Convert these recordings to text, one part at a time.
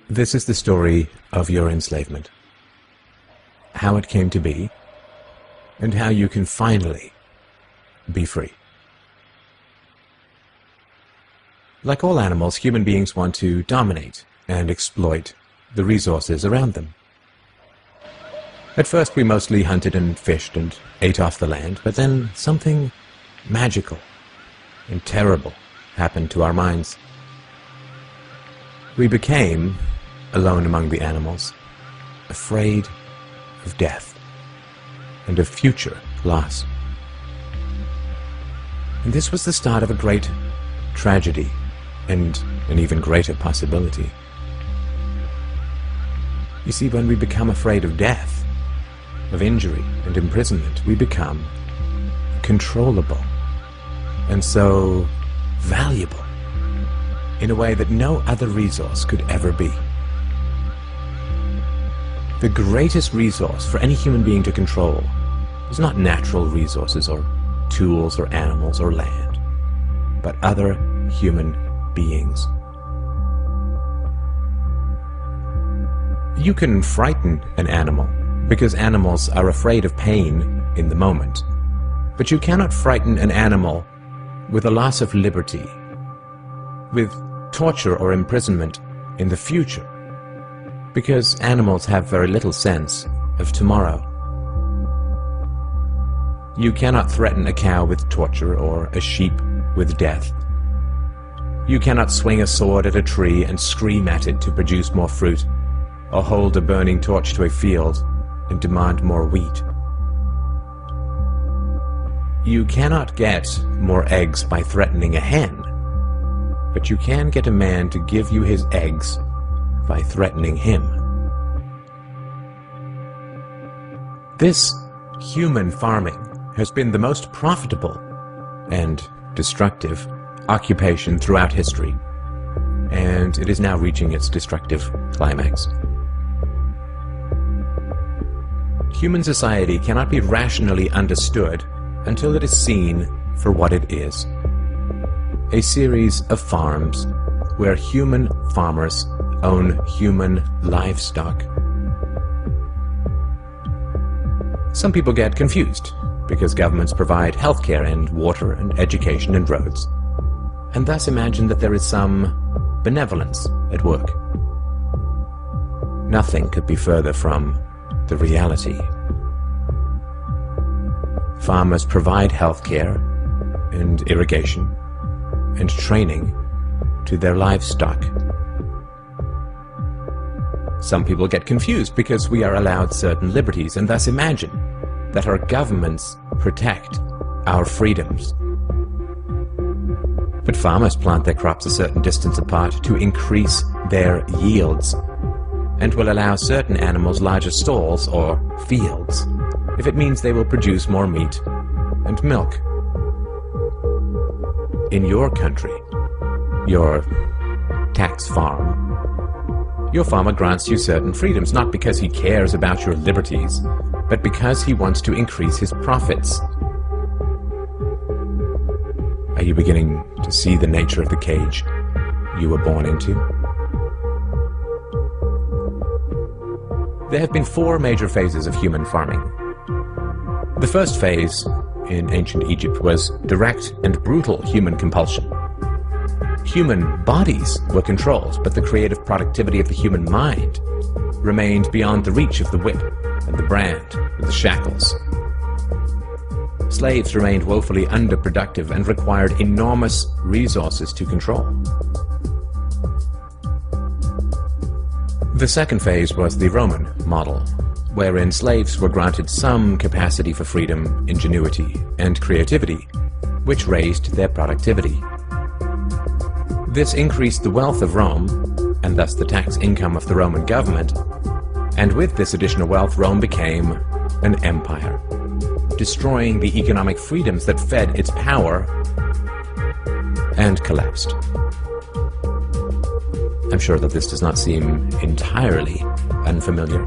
This is the story of your enslavement, how it came to be, and how you can finally be free. Like all animals, human beings want to dominate and exploit the resources around them. At first we mostly hunted and fished and ate off the land, but then something magical and terrible happened to our minds. We became, alone among the animals, afraid of death and of future loss. And this was the start of a great tragedy and an even greater possibility. You see, when we become afraid of death, of injury and imprisonment, we become controllable and so valuable in a way that no other resource could ever be. The greatest resource for any human being to control is not natural resources or tools or animals or land, but other human beings. You can frighten an animal because animals are afraid of pain in the moment, but you cannot frighten an animal with a loss of liberty, with torture or imprisonment in the future, because animals have very little sense of tomorrow. You cannot threaten a cow with torture or a sheep with death. You cannot swing a sword at a tree and scream at it to produce more fruit, or hold a burning torch to a field and demand more wheat. You cannot get more eggs by threatening a hen, but you can get a man to give you his eggs by threatening him. This human farming has been the most profitable and destructive occupation throughout history, and it is now reaching its destructive climax. Human society cannot be rationally understood until it is seen for what it is: a series of farms where human farmers own human livestock. Some people get confused because governments provide healthcare and water and education and roads, and thus imagine that there is some benevolence at work. Nothing could be further from the reality. Farmers provide healthcare and irrigation and training to their livestock. Some people get confused because we are allowed certain liberties and thus imagine that our governments protect our freedoms. But farmers plant their crops a certain distance apart to increase their yields, and will allow certain animals larger stalls or fields if it means they will produce more meat and milk. In your country, your tax farm, your farmer grants you certain freedoms, not because he cares about your liberties, but because he wants to increase his profits. Are you beginning to see the nature of the cage you were born into? There have been 4 major phases of human farming. The first phase in ancient Egypt was direct and brutal human compulsion. Human bodies were controlled, but the creative productivity of the human mind remained beyond the reach of the whip and the brand and the shackles. Slaves remained woefully underproductive and required enormous resources to control. The second phase was the Roman model, wherein slaves were granted some capacity for freedom, ingenuity, and creativity, which raised their productivity. This increased the wealth of Rome, and thus the tax income of the Roman government, and with this additional wealth, Rome became an empire, destroying the economic freedoms that fed its power, and collapsed. I'm sure that this does not seem entirely unfamiliar.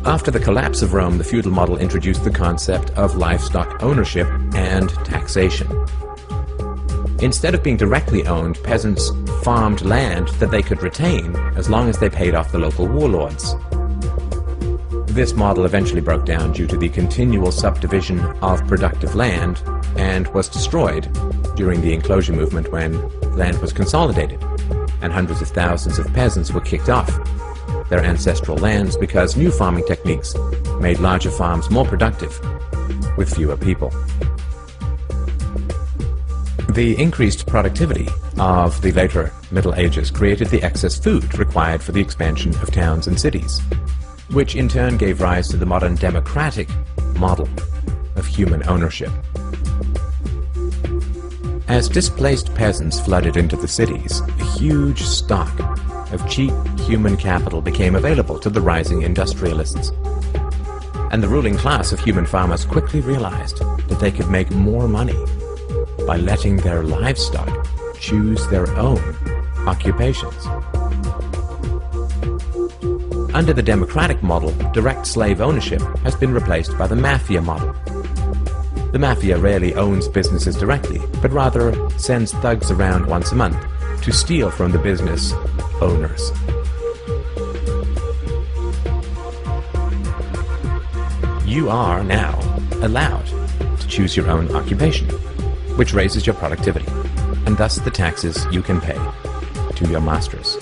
After the collapse of Rome, the feudal model introduced the concept of livestock ownership and taxation. Instead of being directly owned, peasants farmed land that they could retain as long as they paid off the local warlords. This model eventually broke down due to the continual subdivision of productive land and was destroyed during the enclosure movement when land was consolidated and hundreds of thousands of peasants were kicked off their ancestral lands because new farming techniques made larger farms more productive with fewer people. The increased productivity of the later Middle Ages created the excess food required for the expansion of towns and cities, which in turn gave rise to the modern democratic model of human ownership. As displaced peasants flooded into the cities, a huge stock of cheap human capital became available to the rising industrialists. And the ruling class of human farmers quickly realized that they could make more money by letting their livestock choose their own occupations. Under the democratic model, direct slave ownership has been replaced by the mafia model. The mafia rarely owns businesses directly, but rather sends thugs around once a month to steal from the business owners. You are now allowed to choose your own occupation, which raises your productivity, and thus the taxes you can pay to your masters.